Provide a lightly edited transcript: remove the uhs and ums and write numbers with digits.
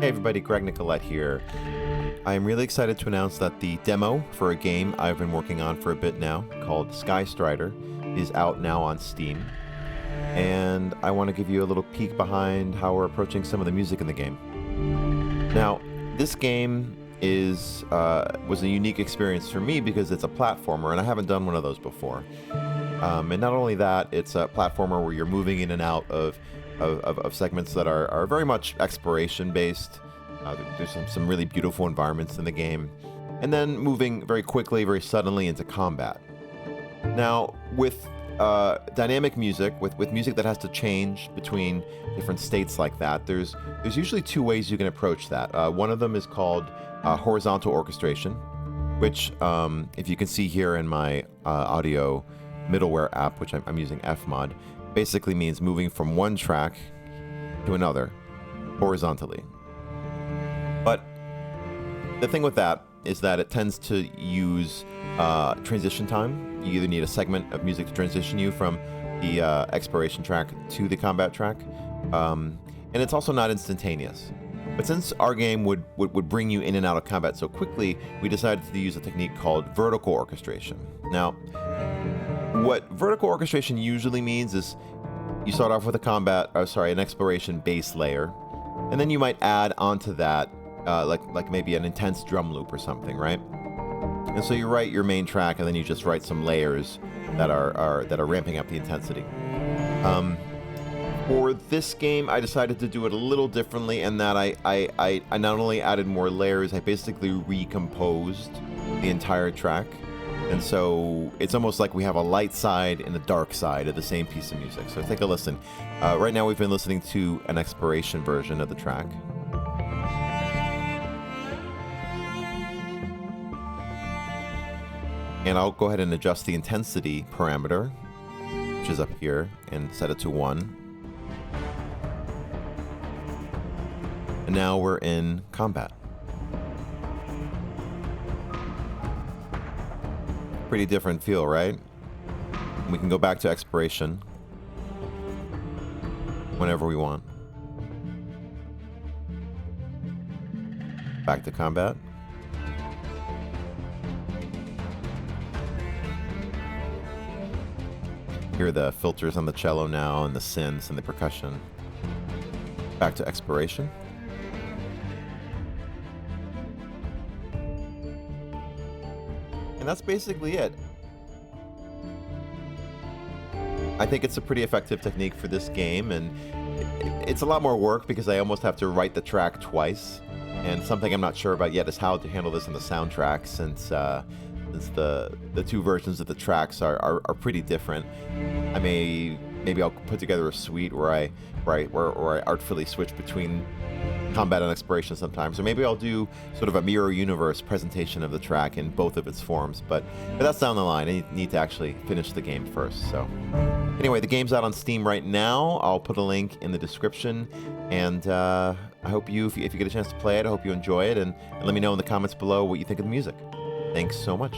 Hey everybody, Greg Nicolette here. I am really excited to announce that the demo for a game I've been working on for a bit now, called Skystrider, is out now on Steam. And I want to give you a little peek behind how we're approaching some of the music in the game. Now, this game was a unique experience for me because it's a platformer, and I haven't done one of those before. And not only that, it's a platformer where you're moving in and out of segments that are very much exploration based. There's some really beautiful environments in the game, and then moving very quickly, very suddenly into combat. Now, with dynamic music, with music that has to change between different states like that, there's usually two ways you can approach that. One of them is called horizontal orchestration, which, if you can see here in my audio middleware app, which I'm using Fmod, basically means moving from one track to another horizontally. But the thing with that is that it tends to use transition time. You either need a segment of music to transition you from the exploration track to the combat track, and it's also not instantaneous. But since our game would bring you in and out of combat so quickly, we decided to use a technique called vertical orchestration. Now, what vertical orchestration usually means is you start off with an exploration base layer, and then you might add onto that like maybe an intense drum loop or something, right? And so you write your main track, and then you just write some layers that are ramping up the intensity. For this game, I decided to do it a little differently in that I not only added more layers, I basically recomposed the entire track. And so it's almost like we have a light side and a dark side of the same piece of music. So take a listen. Right now we've been listening to an exploration version of the track. And I'll go ahead and adjust the intensity parameter, which is up here, and set it to 1. And now we're in combat. Pretty different feel, right? We can go back to exploration whenever we want. Back to combat. Hear the filters on the cello now, and the synths and the percussion. Back to exploration. And that's basically it. I think it's a pretty effective technique for this game, and it's a lot more work because I almost have to write the track twice. And something I'm not sure about yet is how to handle this in the soundtrack, since the two versions of the tracks are pretty different. Maybe I'll put together a suite where I artfully switch between combat and exploration sometimes, or maybe I'll do sort of a mirror universe presentation of the track in both of its forms, but that's down the line. I need to actually finish the game first. So anyway, the game's out on Steam right now. I'll put a link in the description, and I hope if you get a chance to play it, I hope you enjoy it, and let me know in the comments below what you think of the music. Thanks so much.